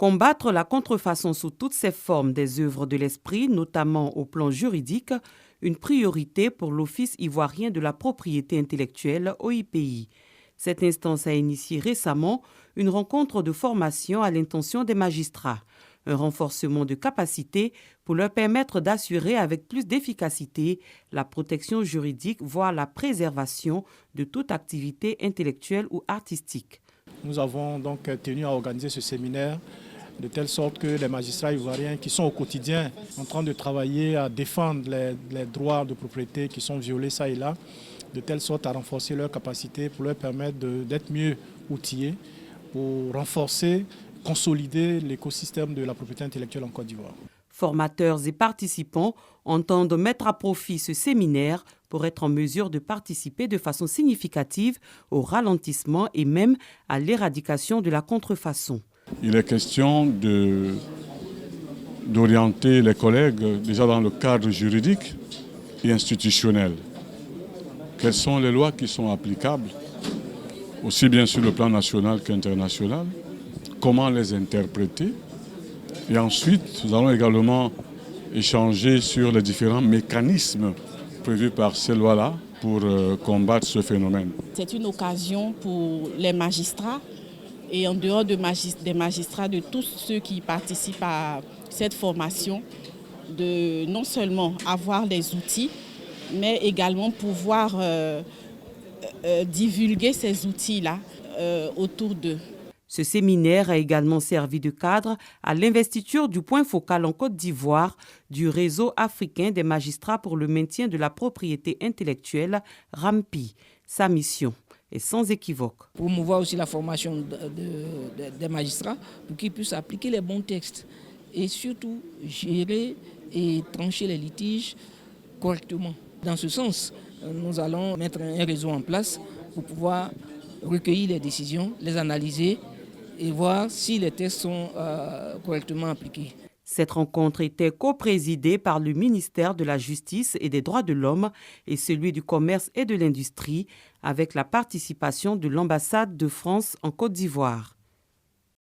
Combattre la contrefaçon sous toutes ses formes des œuvres de l'esprit, notamment au plan juridique, une priorité pour l'Office ivoirien de la propriété intellectuelle OIPI. Cette instance a initié récemment une rencontre de formation à l'intention des magistrats, un renforcement de capacité pour leur permettre d'assurer avec plus d'efficacité la protection juridique, voire la préservation de toute activité intellectuelle ou artistique. Nous avons donc tenu à organiser ce séminaire de telle sorte que les magistrats ivoiriens qui sont au quotidien en train de travailler à défendre les droits de propriété qui sont violés ça et là, de telle sorte à renforcer leurs capacités pour leur permettre d'être mieux outillés pour renforcer, consolider l'écosystème de la propriété intellectuelle en Côte d'Ivoire. Formateurs et participants entendent mettre à profit ce séminaire pour être en mesure de participer de façon significative au ralentissement et même à l'éradication de la contrefaçon. Il est question d'orienter les collègues déjà dans le cadre juridique et institutionnel. Quelles sont les lois qui sont applicables, aussi bien sur le plan national qu'international, comment les interpréter. Et ensuite, nous allons également échanger sur les différents mécanismes prévus par ces lois-là pour combattre ce phénomène. C'est une occasion pour les magistrats et en dehors des magistrats, de tous ceux qui participent à cette formation, de non seulement avoir les outils, mais également pouvoir divulguer ces outils-là autour d'eux. Ce séminaire a également servi de cadre à l'investiture du point focal en Côte d'Ivoire du réseau africain des magistrats pour le maintien de la propriété intellectuelle, RAMPI. Sa mission est sans équivoque. Promouvoir aussi la formation des magistrats pour qu'ils puissent appliquer les bons textes et surtout gérer et trancher les litiges correctement. Dans ce sens, nous allons mettre un réseau en place pour pouvoir recueillir les décisions, les analyser et voir si les textes sont correctement appliqués. Cette rencontre était coprésidée par le ministère de la Justice et des Droits de l'Homme et celui du Commerce et de l'Industrie, avec la participation de l'ambassade de France en Côte d'Ivoire.